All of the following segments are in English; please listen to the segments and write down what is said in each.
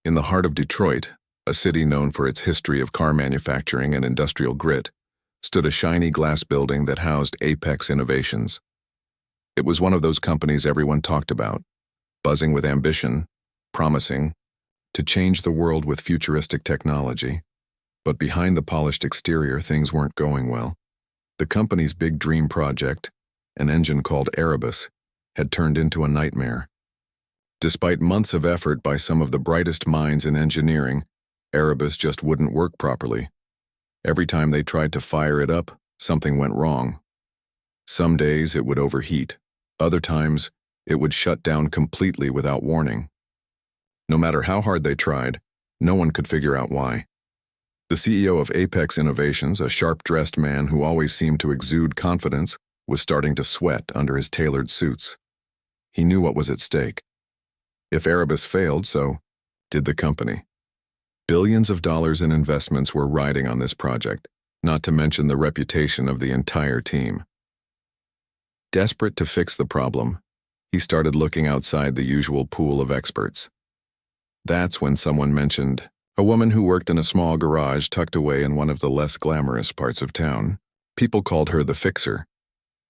In the heart of Detroit, a city known for its history of car manufacturing and industrial grit, stood a shiny glass building that housed Apex Innovations. It was one of those companies everyone talked about, buzzing with ambition, promising to change the world with futuristic technology. But behind the polished exterior, things weren't going well. The company's big dream project, an engine called Erebus, had turned into a nightmare. Despite months of effort by some of the brightest minds in engineering, Erebus just wouldn't work properly. Every time they tried to fire it up, something went wrong. Some days it would overheat. Other times, it would shut down completely without warning. No matter how hard they tried, no one could figure out why. The CEO of Apex Innovations, a sharp-dressed man who always seemed to exude confidence, was starting to sweat under his tailored suits. He knew what was at stake. If Erebus failed, so did the company. Billions of dollars in investments were riding on this project, not to mention the reputation of the entire team. Desperate to fix the problem, he started looking outside the usual pool of experts. That's when someone mentioned a woman who worked in a small garage tucked away in one of the less glamorous parts of town. People called her the fixer.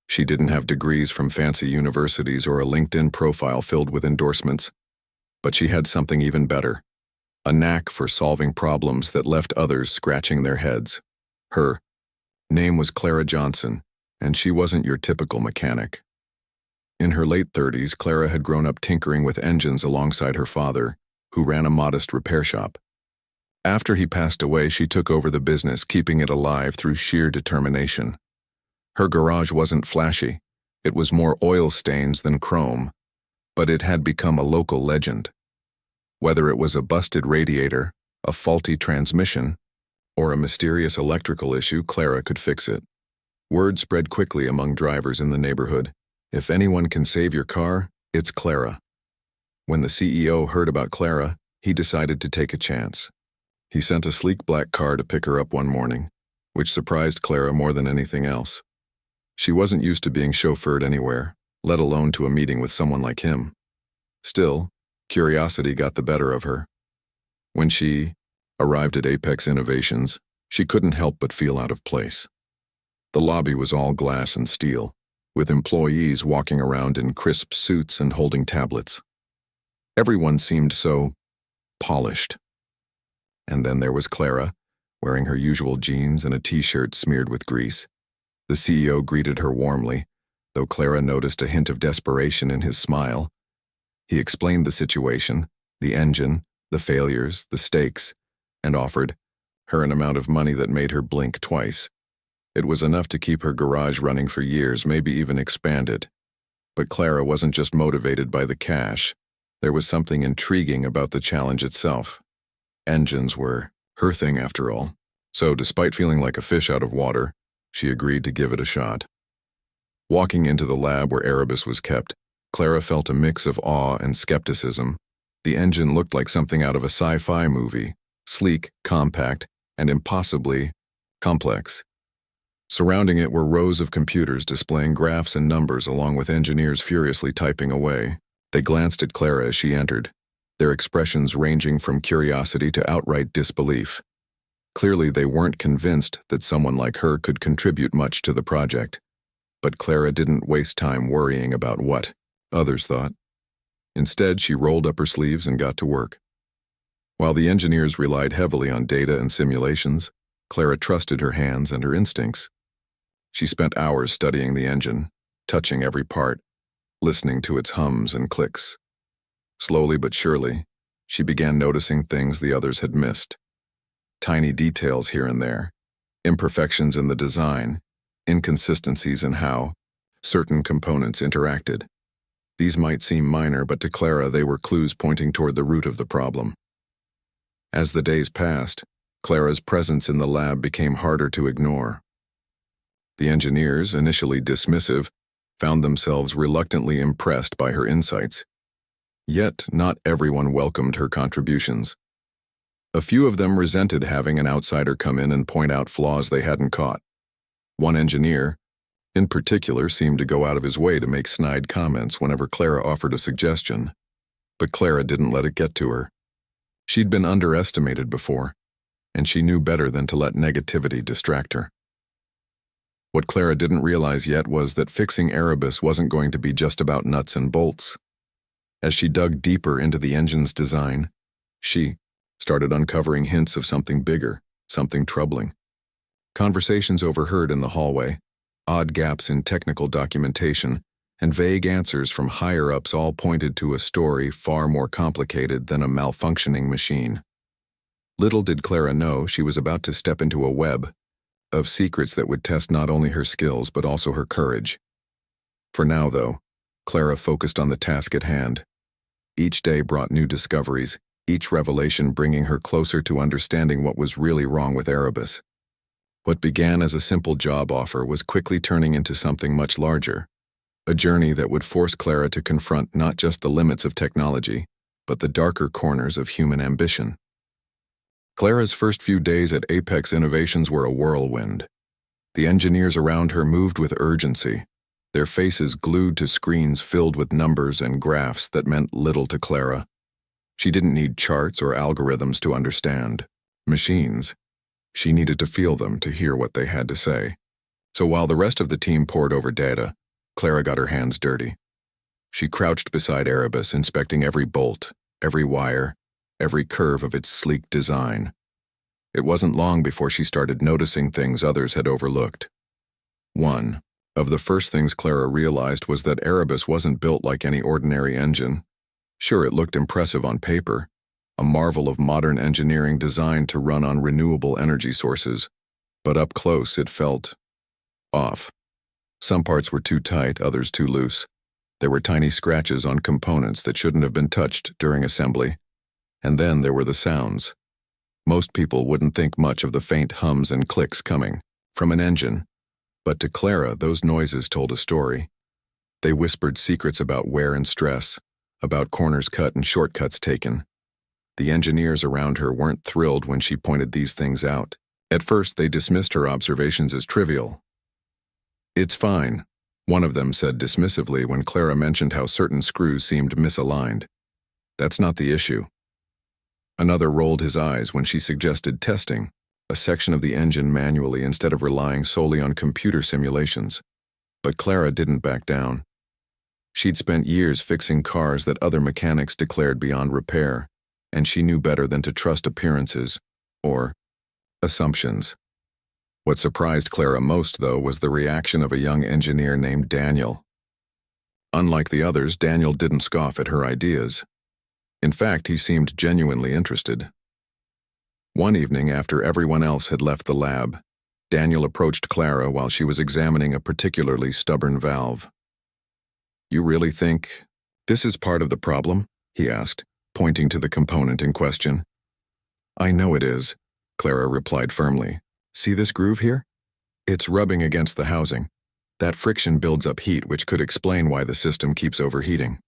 She didn't have degrees from fancy universities or a LinkedIn profile filled with endorsements, but she had something even better, a knack for solving problems that left others scratching their heads. Her name was Clara Johnson, and she wasn't your typical mechanic. In her late 30s, Clara had grown up tinkering with engines alongside her father, who ran a modest repair shop. After he passed away, she took over the business, keeping it alive through sheer determination. Her garage wasn't flashy. It was more oil stains than chrome, but it had become a local legend. Whether it was a busted radiator, a faulty transmission, or a mysterious electrical issue, Clara could fix it. Word spread quickly among drivers in the neighborhood. If anyone can save your car, it's Clara. When the CEO heard about Clara, he decided to take a chance. He sent a sleek black car to pick her up one morning, which surprised Clara more than anything else. She wasn't used to being chauffeured anywhere, let alone to a meeting with someone like him. Still, curiosity got the better of her. When she arrived at Apex Innovations, she couldn't help but feel out of place. The lobby was all glass and steel, with employees walking around in crisp suits and holding tablets. Everyone seemed so polished. And then there was Clara, wearing her usual jeans and a t-shirt smeared with grease. The CEO greeted her warmly, though Clara noticed a hint of desperation in his smile. He explained the situation, the engine, the failures, the stakes, and offered her an amount of money that made her blink twice. It was enough to keep her garage running for years, maybe even expand it. But Clara wasn't just motivated by the cash. There was something intriguing about the challenge itself. Engines were her thing after all. So despite feeling like a fish out of water, she agreed to give it a shot. Walking into the lab where Erebus was kept, Clara felt a mix of awe and skepticism. The engine looked like something out of a sci-fi movie, sleek, compact, and impossibly complex. Surrounding it were rows of computers displaying graphs and numbers along with engineers furiously typing away. They glanced at Clara as she entered, their expressions ranging from curiosity to outright disbelief. Clearly, they weren't convinced that someone like her could contribute much to the project. But Clara didn't waste time worrying about what others thought. Instead, she rolled up her sleeves and got to work. While the engineers relied heavily on data and simulations, Clara trusted her hands and her instincts. She spent hours studying the engine, touching every part, listening to its hums and clicks. Slowly but surely, she began noticing things the others had missed. Tiny details here and there, imperfections in the design, inconsistencies in how certain components interacted. These might seem minor, but to Clara they were clues pointing toward the root of the problem. As the days passed, Clara's presence in the lab became harder to ignore. The engineers, initially dismissive, found themselves reluctantly impressed by her insights. Yet not everyone welcomed her contributions. A few of them resented having an outsider come in and point out flaws they hadn't caught. One engineer, in particular, seemed to go out of his way to make snide comments whenever Clara offered a suggestion. But Clara didn't let it get to her. She'd been underestimated before, and she knew better than to let negativity distract her. What Clara didn't realize yet was that fixing Erebus wasn't going to be just about nuts and bolts. As she dug deeper into the engine's design, she started uncovering hints of something bigger, something troubling. Conversations overheard in the hallway, odd gaps in technical documentation, and vague answers from higher-ups all pointed to a story far more complicated than a malfunctioning machine. Little did Clara know she was about to step into a web of secrets that would test not only her skills but also her courage. For now, though, Clara focused on the task at hand. Each day brought new discoveries, each revelation bringing her closer to understanding what was really wrong with Erebus. What began as a simple job offer was quickly turning into something much larger, a journey that would force Clara to confront not just the limits of technology, but the darker corners of human ambition. Clara's first few days at Apex Innovations were a whirlwind. The engineers around her moved with urgency, their faces glued to screens filled with numbers and graphs that meant little to Clara. She didn't need charts or algorithms to understand machines. She needed to feel them to hear what they had to say. So while the rest of the team pored over data, Clara got her hands dirty. She crouched beside Erebus, inspecting every bolt, every wire, every curve of its sleek design. It wasn't long before she started noticing things others had overlooked. One of the first things Clara realized was that Erebus wasn't built like any ordinary engine. Sure, it looked impressive on paper, a marvel of modern engineering designed to run on renewable energy sources, but up close it felt off. Some parts were too tight, others too loose. There were tiny scratches on components that shouldn't have been touched during assembly. And then there were the sounds. Most people wouldn't think much of the faint hums and clicks coming from an engine, but to Clara, those noises told a story. They whispered secrets about wear and stress, about corners cut and shortcuts taken. The engineers around her weren't thrilled when she pointed these things out. At first, they dismissed her observations as trivial. "It's fine," one of them said dismissively when Clara mentioned how certain screws seemed misaligned. "That's not the issue." Another rolled his eyes when she suggested testing a section of the engine manually instead of relying solely on computer simulations. But Clara didn't back down. She'd spent years fixing cars that other mechanics declared beyond repair, and she knew better than to trust appearances or assumptions. What surprised Clara most, though, was the reaction of a young engineer named Daniel. Unlike the others, Daniel didn't scoff at her ideas. In fact, he seemed genuinely interested. One evening, after everyone else had left the lab, Daniel approached Clara while she was examining a particularly stubborn valve. "You really think this is part of the problem?" he asked, pointing to the component in question. "I know it is," Clara replied firmly. "See this groove here? It's rubbing against the housing. That friction builds up heat, which could explain why the system keeps overheating."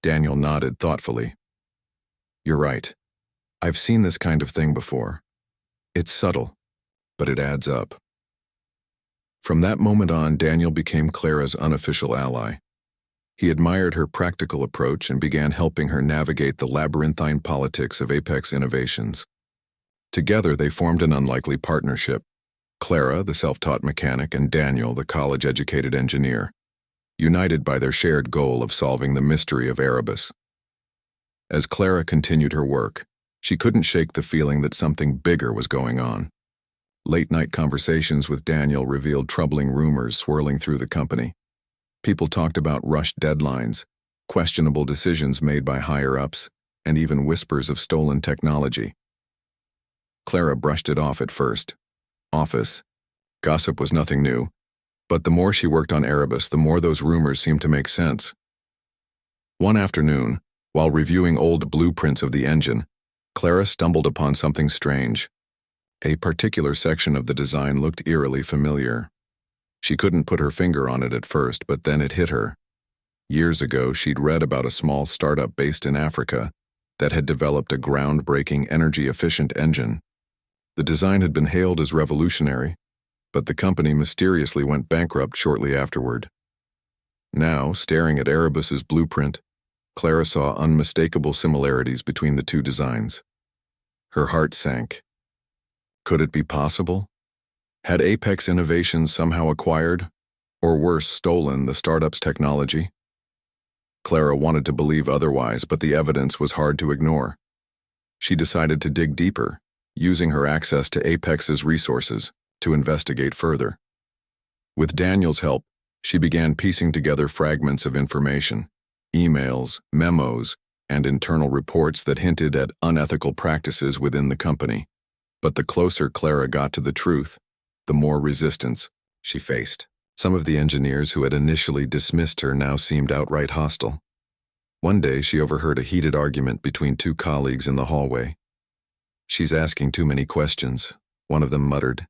Daniel nodded thoughtfully. "You're right. I've seen this kind of thing before. It's subtle, but it adds up." From that moment on, Daniel became Clara's unofficial ally. He admired her practical approach and began helping her navigate the labyrinthine politics of Apex Innovations. Together, they formed an unlikely partnership. Clara, the self-taught mechanic, and Daniel, the college-educated engineer, united by their shared goal of solving the mystery of Erebus. As Clara continued her work, she couldn't shake the feeling that something bigger was going on. Late-night conversations with Daniel revealed troubling rumors swirling through the company. People talked about rushed deadlines, questionable decisions made by higher-ups, and even whispers of stolen technology. Clara brushed it off at first. Office gossip was nothing new, but the more she worked on Erebus, the more those rumors seemed to make sense. One afternoon, while reviewing old blueprints of the engine, Clara stumbled upon something strange. A particular section of the design looked eerily familiar. She couldn't put her finger on it at first, but then it hit her. Years ago, she'd read about a small startup based in Africa that had developed a groundbreaking, energy-efficient engine. The design had been hailed as revolutionary, but the company mysteriously went bankrupt shortly afterward. Now, staring at Erebus's blueprint, Clara saw unmistakable similarities between the two designs. Her heart sank. Could it be possible? Had Apex Innovations somehow acquired, or worse, stolen the startup's technology? Clara wanted to believe otherwise, but the evidence was hard to ignore. She decided to dig deeper, using her access to Apex's resources to investigate further. With Daniel's help, she began piecing together fragments of information, emails, memos, and internal reports that hinted at unethical practices within the company. But the closer Clara got to the truth, the more resistance she faced. Some of the engineers who had initially dismissed her now seemed outright hostile. One day, she overheard a heated argument between two colleagues in the hallway. "She's asking too many questions," one of them muttered.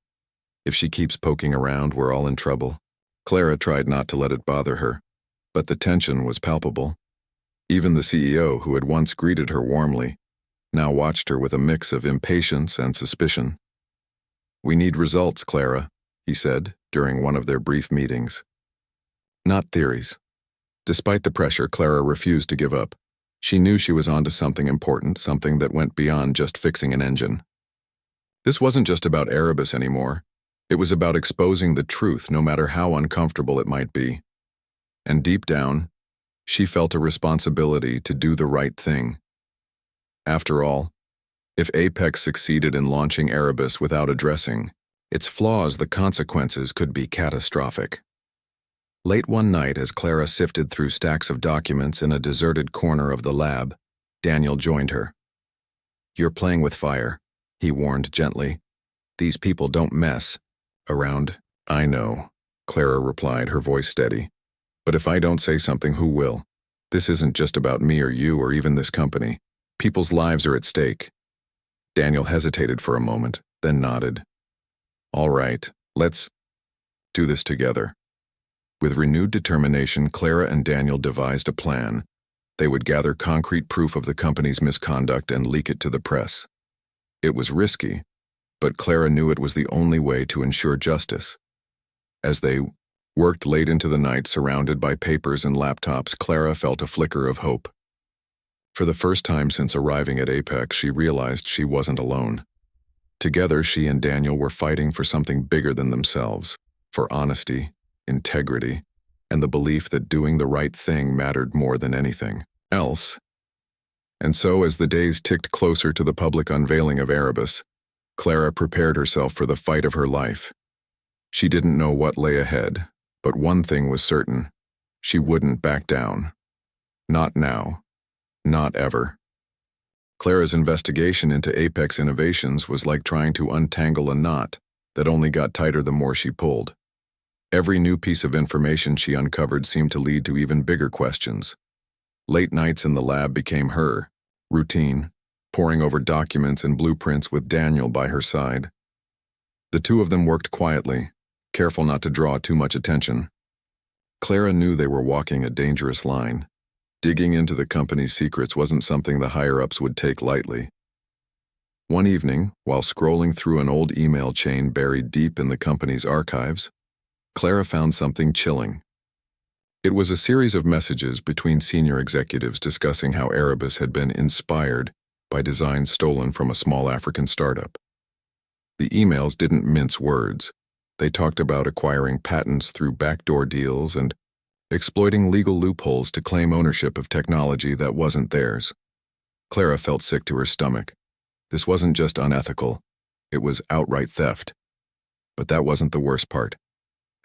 "If she keeps poking around, we're all in trouble." Clara tried not to let it bother her, but the tension was palpable. Even the CEO, who had once greeted her warmly, now watched her with a mix of impatience and suspicion. "We need results, Clara," he said during one of their brief meetings. "Not theories." Despite the pressure, Clara refused to give up. She knew she was onto something important, something that went beyond just fixing an engine. This wasn't just about Erebus anymore. It was about exposing the truth, no matter how uncomfortable it might be. And deep down, she felt a responsibility to do the right thing. After all, if Apex succeeded in launching Erebus without addressing its flaws, the consequences could be catastrophic. Late one night, as Clara sifted through stacks of documents in a deserted corner of the lab, Daniel joined her. "You're playing with fire," he warned gently. "These people don't mess around." "I know," Clara replied, her voice steady. "But if I don't say something, who will? This isn't just about me or you or even this company. People's lives are at stake." Daniel hesitated for a moment, then nodded. "All right, let's do this together." With renewed determination, Clara and Daniel devised a plan. They would gather concrete proof of the company's misconduct and leak it to the press. It was risky, but Clara knew it was the only way to ensure justice. As they worked late into the night, surrounded by papers and laptops, Clara felt a flicker of hope. For the first time since arriving at Apex, she realized she wasn't alone. Together, she and Daniel were fighting for something bigger than themselves, for honesty, integrity, and the belief that doing the right thing mattered more than anything else. And so, as the days ticked closer to the public unveiling of Erebus, Clara prepared herself for the fight of her life. She didn't know what lay ahead, but one thing was certain: she wouldn't back down. Not now. Not ever. Clara's investigation into Apex Innovations was like trying to untangle a knot that only got tighter the more she pulled. Every new piece of information she uncovered seemed to lead to even bigger questions. Late nights in the lab became her routine, poring over documents and blueprints with Daniel by her side. The two of them worked quietly, careful not to draw too much attention. Clara knew they were walking a dangerous line. Digging into the company's secrets wasn't something the higher-ups would take lightly. One evening, while scrolling through an old email chain buried deep in the company's archives, Clara found something chilling. It was a series of messages between senior executives discussing how Erebus had been inspired by designs stolen from a small African startup. The emails didn't mince words. They talked about acquiring patents through backdoor deals and exploiting legal loopholes to claim ownership of technology that wasn't theirs. Clara felt sick to her stomach. This wasn't just unethical, it was outright theft. But that wasn't the worst part.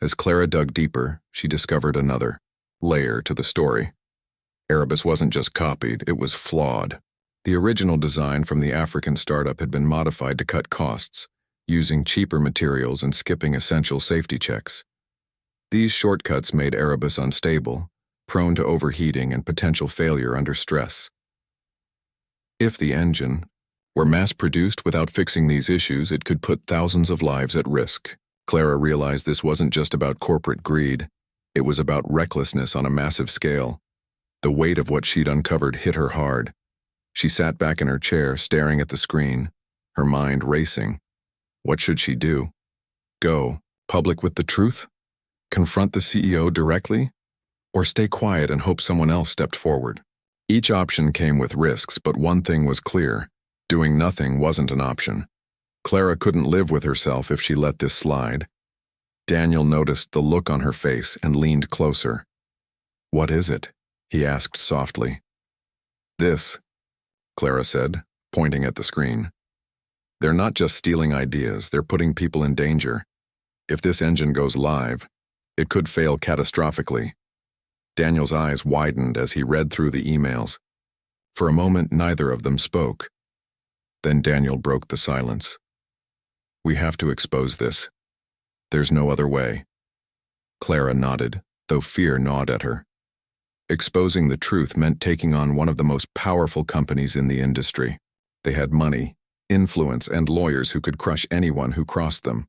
As Clara dug deeper, she discovered another layer to the story. Erebus wasn't just copied, it was flawed. The original design from the African startup had been modified to cut costs, using cheaper materials and skipping essential safety checks. These shortcuts made Erebus unstable, prone to overheating and potential failure under stress. If the engine were mass-produced without fixing these issues, it could put thousands of lives at risk. Clara realized this wasn't just about corporate greed, it was about recklessness on a massive scale. The weight of what she'd uncovered hit her hard. She sat back in her chair, staring at the screen, her mind racing. What should she do? Go public with the truth? Confront the CEO directly? Or stay quiet and hope someone else stepped forward? Each option came with risks, but one thing was clear: doing nothing wasn't an option. Clara couldn't live with herself if she let this slide. Daniel noticed the look on her face and leaned closer. "What is it?" he asked softly. "This," Clara said, pointing at the screen. "They're not just stealing ideas, they're putting people in danger. If this engine goes live, it could fail catastrophically." Daniel's eyes widened as he read through the emails. For a moment, neither of them spoke. Then Daniel broke the silence. "We have to expose this. There's no other way." Clara nodded, though fear gnawed at her. Exposing the truth meant taking on one of the most powerful companies in the industry. They had money, influence, and lawyers who could crush anyone who crossed them.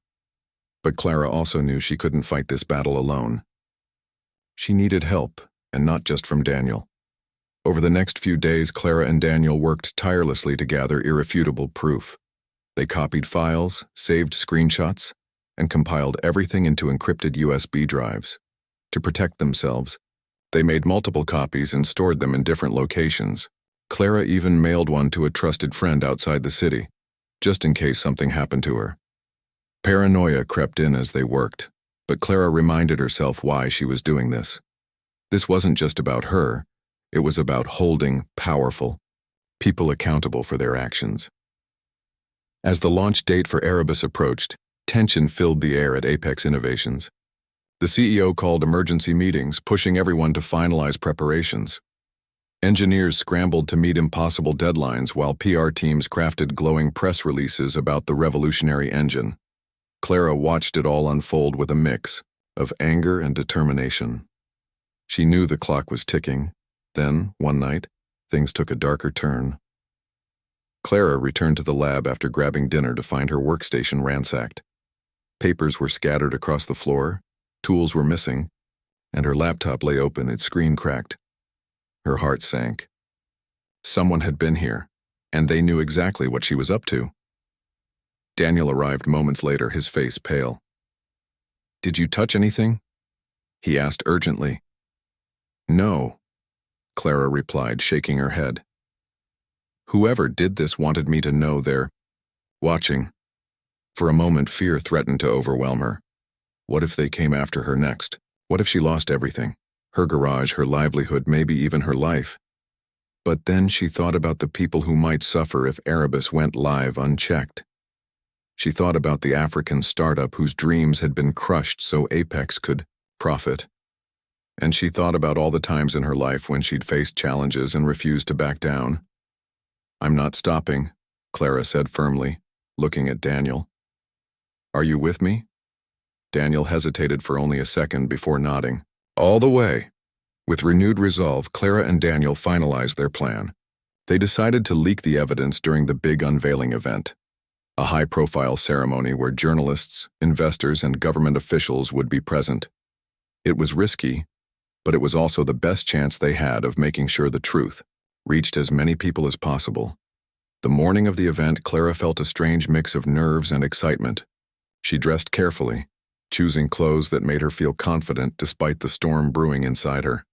But Clara also knew she couldn't fight this battle alone. She needed help, and not just from Daniel. Over the next few days, Clara and Daniel worked tirelessly to gather irrefutable proof. They copied files, saved screenshots, and compiled everything into encrypted USB drives. To protect themselves, they made multiple copies and stored them in different locations. Clara even mailed one to a trusted friend outside the city, just in case something happened to her. Paranoia crept in as they worked, but Clara reminded herself why she was doing this. This wasn't just about her, it was about holding powerful people accountable for their actions. As the launch date for Erebus approached, tension filled the air at Apex Innovations. The CEO called emergency meetings, pushing everyone to finalize preparations. Engineers scrambled to meet impossible deadlines while PR teams crafted glowing press releases about the revolutionary engine. Clara watched it all unfold with a mix of anger and determination. She knew the clock was ticking. Then, one night, things took a darker turn. Clara returned to the lab after grabbing dinner to find her workstation ransacked. Papers were scattered across the floor, tools were missing, and her laptop lay open, its screen cracked. Her heart sank. Someone had been here, and they knew exactly what she was up to. Daniel arrived moments later, his face pale. "Did you touch anything?" he asked urgently. "No," Clara replied, shaking her head. "Whoever did this wanted me to know they're watching." For a moment, fear threatened to overwhelm her. What if they came after her next? What if she lost everything? Her garage, her livelihood, maybe even her life. But then she thought about the people who might suffer if Erebus went live unchecked. She thought about the African startup whose dreams had been crushed so Apex could profit. And she thought about all the times in her life when she'd faced challenges and refused to back down. "I'm not stopping," Clara said firmly, looking at Daniel. "Are you with me?" Daniel hesitated for only a second before nodding. "All the way." With renewed resolve, Clara and Daniel finalized their plan. They decided to leak the evidence during the big unveiling event, a high-profile ceremony where journalists, investors, and government officials would be present. It was risky, but it was also the best chance they had of making sure the truth reached as many people as possible. The morning of the event, Clara felt a strange mix of nerves and excitement. She dressed carefully, choosing clothes that made her feel confident despite the storm brewing inside her.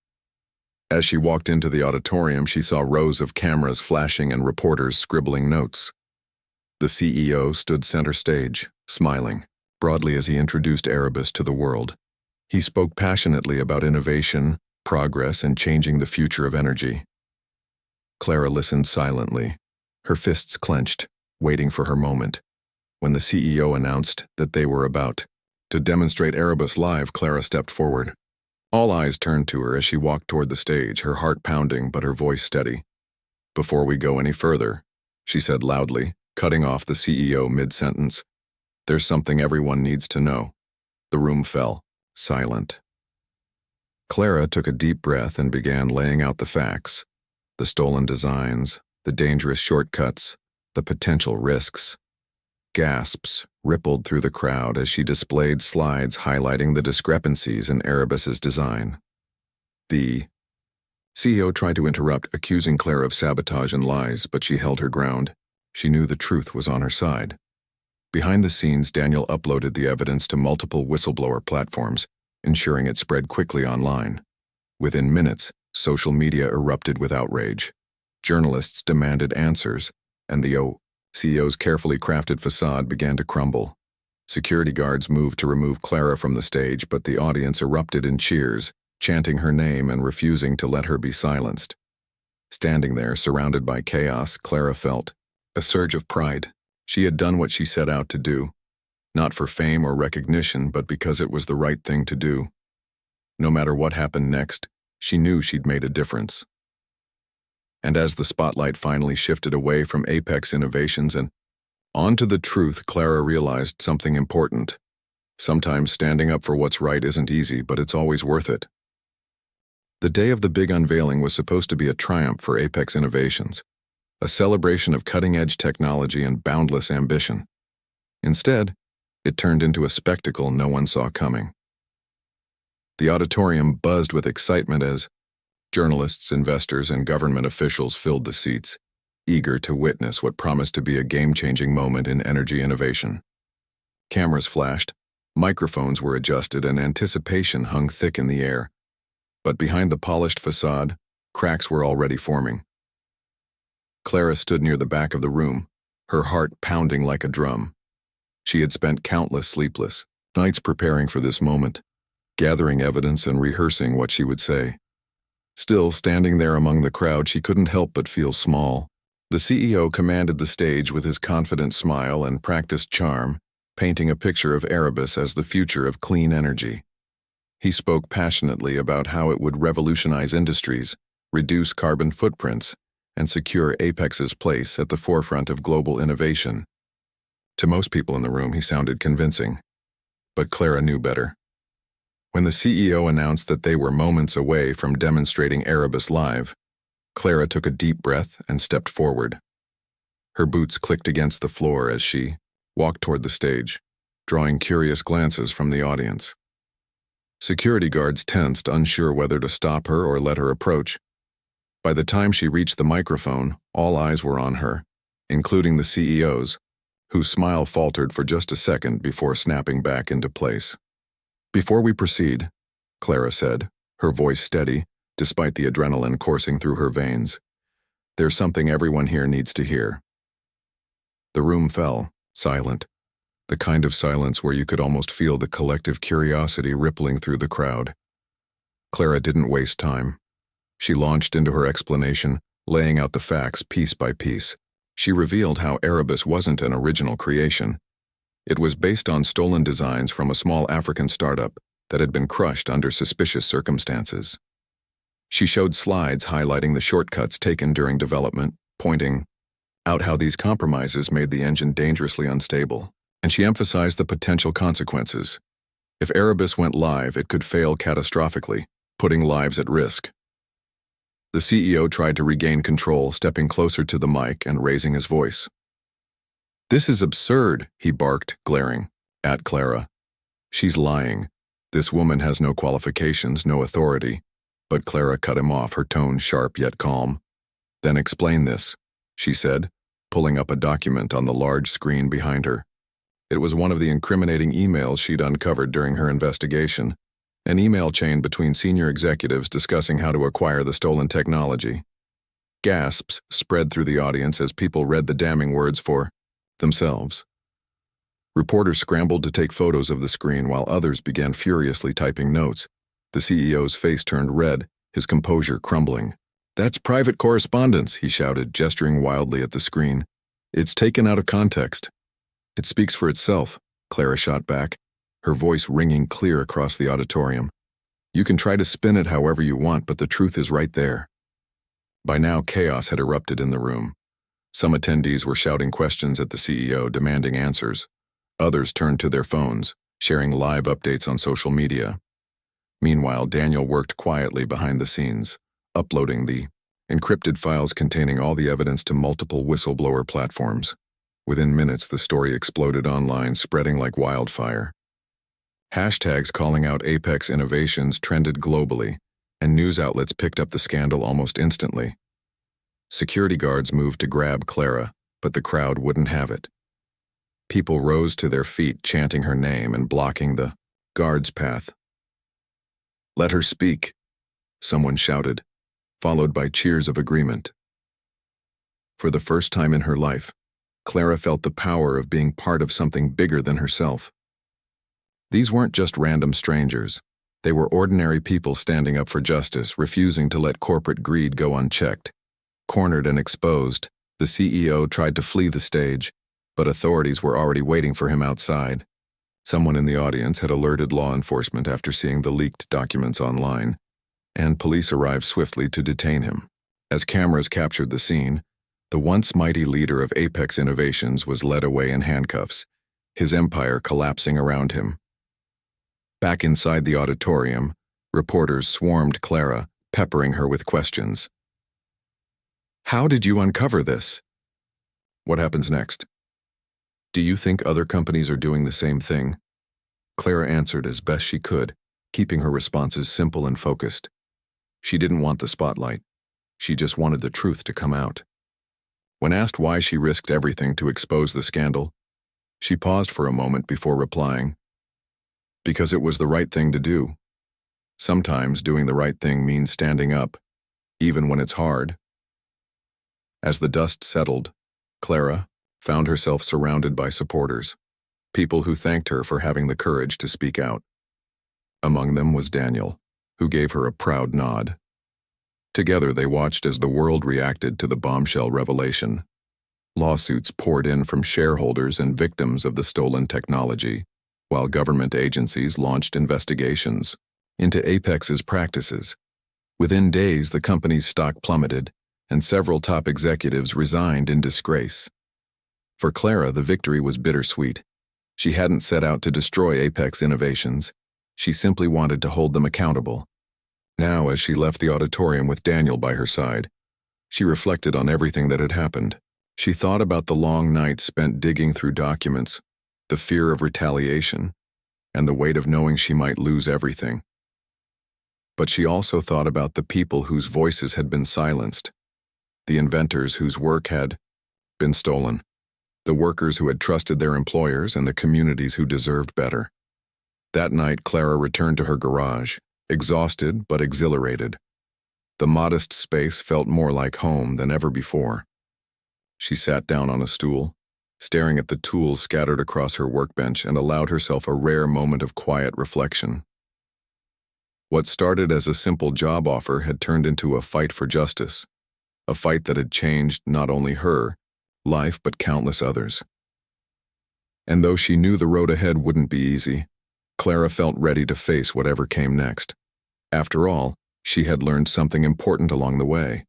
As she walked into the auditorium, she saw rows of cameras flashing and reporters scribbling notes. The CEO stood center stage, smiling broadly as he introduced Erebus to the world. He spoke passionately about innovation, progress, and changing the future of energy. Clara listened silently, her fists clenched, waiting for her moment. When the CEO announced that they were about to demonstrate Erebus live, Clara stepped forward. All eyes turned to her as she walked toward the stage, her heart pounding but her voice steady. "Before we go any further," she said loudly, cutting off the CEO mid-sentence, "there's something everyone needs to know." The room fell, silent. Clara took a deep breath and began laying out the facts, the stolen designs, the dangerous shortcuts, the potential risks. Gasps rippled through the crowd as she displayed slides highlighting the discrepancies in Erebus's design. The CEO tried to interrupt, accusing Clara of sabotage and lies, but she held her ground. She knew the truth was on her side. Behind the scenes, Daniel uploaded the evidence to multiple whistleblower platforms, ensuring it spread quickly online. Within minutes, social media erupted with outrage. Journalists demanded answers, and the CEO's carefully crafted facade began to crumble. Security guards moved to remove Clara from the stage, but the audience erupted in cheers, chanting her name and refusing to let her be silenced. Standing there, surrounded by chaos, Clara felt a surge of pride. She had done what she set out to do, not for fame or recognition, but because it was the right thing to do. No matter what happened next, she knew she'd made a difference. And as the spotlight finally shifted away from Apex Innovations and onto the truth, Clara realized something important. Sometimes standing up for what's right isn't easy, but it's always worth it. The day of the big unveiling was supposed to be a triumph for Apex Innovations, a celebration of cutting-edge technology and boundless ambition. Instead, it turned into a spectacle no one saw coming. The auditorium buzzed with excitement as journalists, investors, and government officials filled the seats, eager to witness what promised to be a game-changing moment in energy innovation. Cameras flashed, microphones were adjusted, and anticipation hung thick in the air. But behind the polished facade, cracks were already forming. Clara stood near the back of the room, her heart pounding like a drum. She had spent countless sleepless nights preparing for this moment, gathering evidence and rehearsing what she would say. Still, standing there among the crowd, she couldn't help but feel small. The CEO commanded the stage with his confident smile and practiced charm, painting a picture of Erebus as the future of clean energy. He spoke passionately about how it would revolutionize industries, reduce carbon footprints, and secure Apex's place at the forefront of global innovation. To most people in the room, he sounded convincing, but Clara knew better. When the CEO announced that they were moments away from demonstrating Erebus live, Clara took a deep breath and stepped forward. Her boots clicked against the floor as she walked toward the stage, drawing curious glances from the audience. Security guards tensed, unsure whether to stop her or let her approach. By the time she reached the microphone, all eyes were on her, including the CEO's, whose smile faltered for just a second before snapping back into place. "Before we proceed," Clara said, her voice steady, despite the adrenaline coursing through her veins, "there's something everyone here needs to hear." The room fell, silent, the kind of silence where you could almost feel the collective curiosity rippling through the crowd. Clara didn't waste time. She launched into her explanation, laying out the facts piece by piece. She revealed how Erebus wasn't an original creation. It was based on stolen designs from a small African startup that had been crushed under suspicious circumstances. She showed slides highlighting the shortcuts taken during development, pointing out how these compromises made the engine dangerously unstable. And she emphasized the potential consequences. If Erebus went live, it could fail catastrophically, putting lives at risk. The CEO tried to regain control, stepping closer to the mic and raising his voice. "This is absurd," he barked, glaring at Clara. "She's lying. This woman has no qualifications, no authority." But Clara cut him off, her tone sharp yet calm. "Then explain this," she said, pulling up a document on the large screen behind her. It was one of the incriminating emails she'd uncovered during her investigation, an email chain between senior executives discussing how to acquire the stolen technology. Gasps spread through the audience as people read the damning words for themselves. Reporters scrambled to take photos of the screen while others began furiously typing notes. The CEO's face turned red, his composure crumbling. "That's private correspondence," he shouted, gesturing wildly at the screen. "It's taken out of context." "It speaks for itself," Clara shot back, her voice ringing clear across the auditorium. "You can try to spin it however you want, but the truth is right there." By now, chaos had erupted in the room. Some attendees were shouting questions at the CEO, demanding answers. Others turned to their phones, sharing live updates on social media. Meanwhile, Daniel worked quietly behind the scenes, uploading the encrypted files containing all the evidence to multiple whistleblower platforms. Within minutes, the story exploded online, spreading like wildfire. Hashtags calling out Apex Innovations trended globally, and news outlets picked up the scandal almost instantly. Security guards moved to grab Clara, but the crowd wouldn't have it. People rose to their feet, chanting her name and blocking the guard's path. "Let her speak," someone shouted, followed by cheers of agreement. For the first time in her life, Clara felt the power of being part of something bigger than herself. These weren't just random strangers. They were ordinary people standing up for justice, refusing to let corporate greed go unchecked. Cornered and exposed, the CEO tried to flee the stage, but authorities were already waiting for him outside. Someone in the audience had alerted law enforcement after seeing the leaked documents online, and police arrived swiftly to detain him. As cameras captured the scene, the once mighty leader of Apex Innovations was led away in handcuffs, his empire collapsing around him. Back inside the auditorium, reporters swarmed Clara, peppering her with questions. How did you uncover this? What happens next? Do you think other companies are doing the same thing? Clara answered as best she could, keeping her responses simple and focused. She didn't want the spotlight. She just wanted the truth to come out. When asked why she risked everything to expose the scandal, she paused for a moment before replying, because it was the right thing to do. Sometimes doing the right thing means standing up, even when it's hard. As the dust settled, Clara found herself surrounded by supporters, people who thanked her for having the courage to speak out. Among them was Daniel, who gave her a proud nod. Together they watched as the world reacted to the bombshell revelation. Lawsuits poured in from shareholders and victims of the stolen technology, while government agencies launched investigations into Apex's practices. Within days, the company's stock plummeted, and several top executives resigned in disgrace. For Clara, the victory was bittersweet. She hadn't set out to destroy Apex Innovations. She simply wanted to hold them accountable. Now, as she left the auditorium with Daniel by her side, she reflected on everything that had happened. She thought about the long nights spent digging through documents, the fear of retaliation, and the weight of knowing she might lose everything. But she also thought about the people whose voices had been silenced, the inventors whose work had been stolen, the workers who had trusted their employers, and the communities who deserved better. That night, Clara returned to her garage, exhausted but exhilarated. The modest space felt more like home than ever before. She sat down on a stool, staring at the tools scattered across her workbench, and allowed herself a rare moment of quiet reflection. What started as a simple job offer had turned into a fight for justice, a fight that had changed not only her life but countless others. And though she knew the road ahead wouldn't be easy, Clara felt ready to face whatever came next. After all, she had learned something important along the way.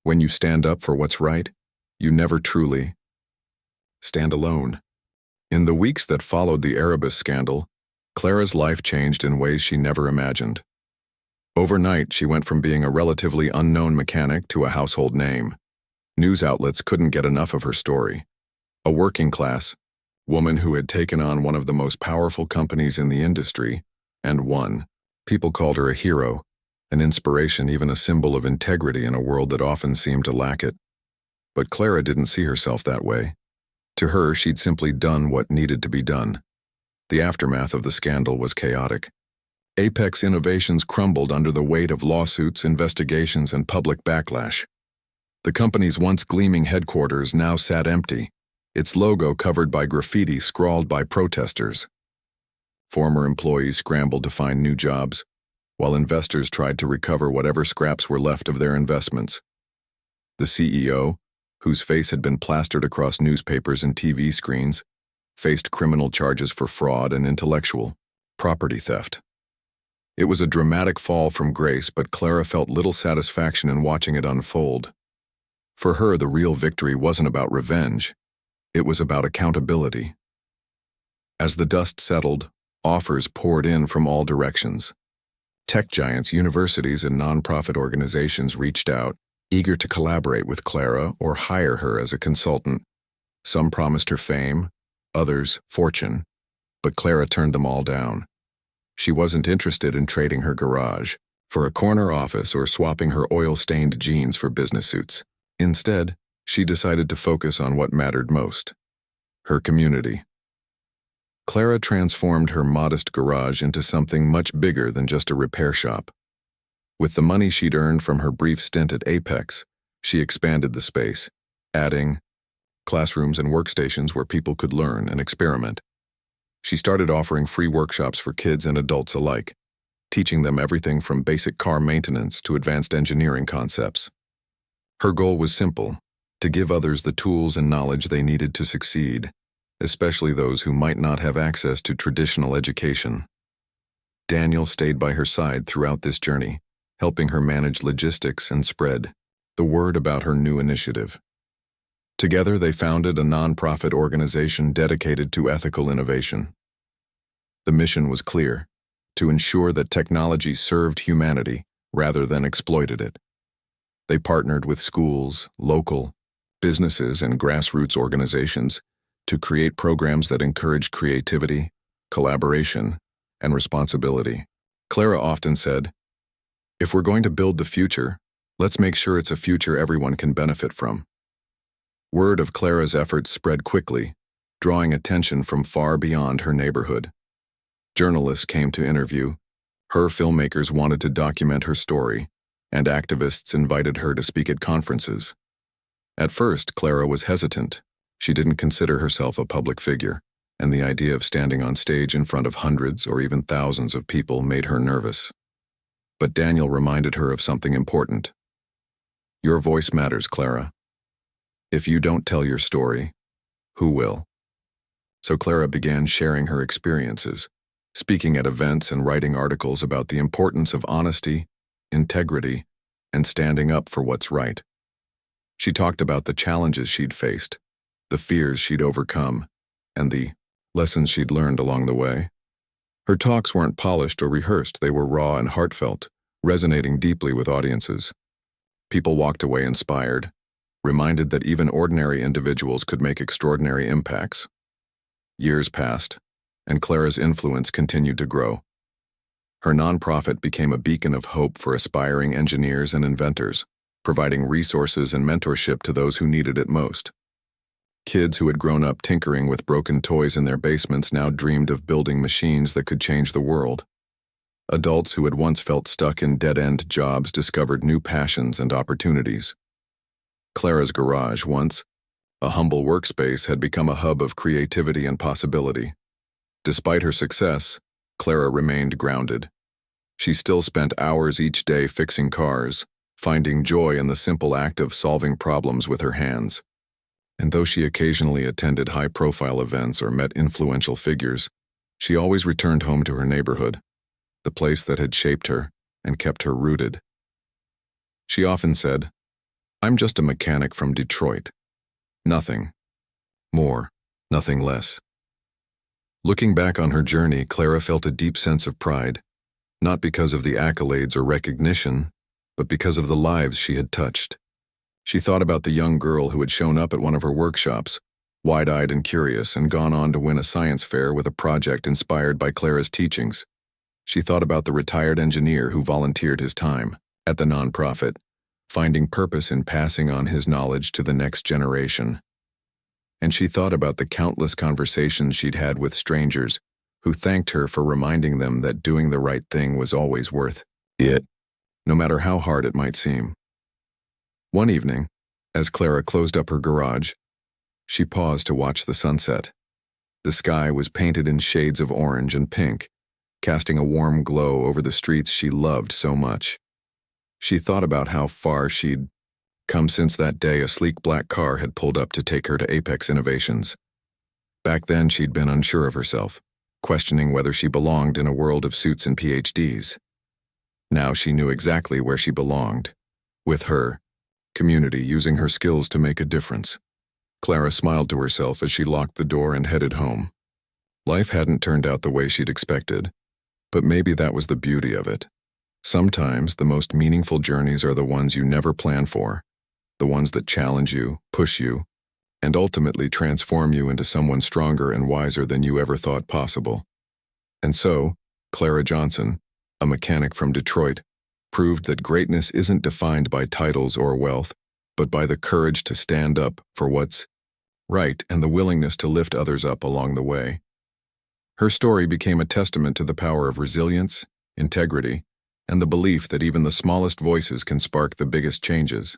When you stand up for what's right, you never truly stand alone. In the weeks that followed the Erebus scandal, Clara's life changed in ways she never imagined. Overnight, she went from being a relatively unknown mechanic to a household name. News outlets couldn't get enough of her story. A working-class woman who had taken on one of the most powerful companies in the industry, and won. People called her a hero, an inspiration, even a symbol of integrity in a world that often seemed to lack it. But Clara didn't see herself that way. To her, she'd simply done what needed to be done. The aftermath of the scandal was chaotic. Apex Innovations crumbled under the weight of lawsuits, investigations, and public backlash. The company's once gleaming headquarters now sat empty, its logo covered by graffiti scrawled by protesters. Former employees scrambled to find new jobs, while investors tried to recover whatever scraps were left of their investments. The CEO, whose face had been plastered across newspapers and TV screens, faced criminal charges for fraud and intellectual property theft. It was a dramatic fall from grace, but Clara felt little satisfaction in watching it unfold. For her, the real victory wasn't about revenge. It was about accountability. As the dust settled, offers poured in from all directions. Tech giants, universities, and nonprofit organizations reached out, eager to collaborate with Clara or hire her as a consultant. Some promised her fame, others fortune, but Clara turned them all down. She wasn't interested in trading her garage for a corner office or swapping her oil-stained jeans for business suits. Instead, she decided to focus on what mattered most: her community. Clara transformed her modest garage into something much bigger than just a repair shop. With the money she'd earned from her brief stint at Apex, she expanded the space, adding classrooms and workstations where people could learn and experiment. She started offering free workshops for kids and adults alike, teaching them everything from basic car maintenance to advanced engineering concepts. Her goal was simple: to give others the tools and knowledge they needed to succeed, especially those who might not have access to traditional education. Daniel stayed by her side throughout this journey, helping her manage logistics and spread the word about her new initiative. Together, they founded a nonprofit organization dedicated to ethical innovation. The mission was clear: to ensure that technology served humanity rather than exploited it. They partnered with schools, local businesses, and grassroots organizations to create programs that encourage creativity, collaboration, and responsibility. Clara often said, "If we're going to build the future, let's make sure it's a future everyone can benefit from." Word of Clara's efforts spread quickly, drawing attention from far beyond her neighborhood. Journalists came to interview her, filmmakers wanted to document her story, and activists invited her to speak at conferences. At first, Clara was hesitant. She didn't consider herself a public figure, and the idea of standing on stage in front of hundreds or even thousands of people made her nervous. But Daniel reminded her of something important. "Your voice matters, Clara. If you don't tell your story, who will?" So Clara began sharing her experiences, speaking at events and writing articles about the importance of honesty, integrity, and standing up for what's right. She talked about the challenges she'd faced, the fears she'd overcome, and the lessons she'd learned along the way. Her talks weren't polished or rehearsed, they were raw and heartfelt, resonating deeply with audiences. People walked away inspired, reminded that even ordinary individuals could make extraordinary impacts. Years passed, and Clara's influence continued to grow. Her nonprofit became a beacon of hope for aspiring engineers and inventors, providing resources and mentorship to those who needed it most. Kids who had grown up tinkering with broken toys in their basements now dreamed of building machines that could change the world. Adults who had once felt stuck in dead-end jobs discovered new passions and opportunities. Clara's garage, once a humble workspace, had become a hub of creativity and possibility. Despite her success, Clara remained grounded. She still spent hours each day fixing cars, finding joy in the simple act of solving problems with her hands. And though she occasionally attended high-profile events or met influential figures, she always returned home to her neighborhood, the place that had shaped her and kept her rooted. She often said, "I'm just a mechanic from Detroit. Nothing more, nothing less." Looking back on her journey, Clara felt a deep sense of pride, not because of the accolades or recognition, but because of the lives she had touched. She thought about the young girl who had shown up at one of her workshops, wide-eyed and curious, and gone on to win a science fair with a project inspired by Clara's teachings. She thought about the retired engineer who volunteered his time at the nonprofit, finding purpose in passing on his knowledge to the next generation. And she thought about the countless conversations she'd had with strangers who thanked her for reminding them that doing the right thing was always worth it, no matter how hard it might seem. One evening, as Clara closed up her garage, she paused to watch the sunset. The sky was painted in shades of orange and pink, casting a warm glow over the streets she loved so much. She thought about how far she'd come since that day a sleek black car had pulled up to take her to Apex Innovations. Back then, she'd been unsure of herself, questioning whether she belonged in a world of suits and PhDs. Now she knew exactly where she belonged, with her community, using her skills to make a difference. Clara smiled to herself as she locked the door and headed home. Life hadn't turned out the way she'd expected, but maybe that was the beauty of it. Sometimes the most meaningful journeys are the ones you never plan for, the ones that challenge you, push you, and ultimately transform you into someone stronger and wiser than you ever thought possible. And so, Clara Johnson, a mechanic from Detroit, proved that greatness isn't defined by titles or wealth, but by the courage to stand up for what's right and the willingness to lift others up along the way. Her story became a testament to the power of resilience, integrity, and the belief that even the smallest voices can spark the biggest changes.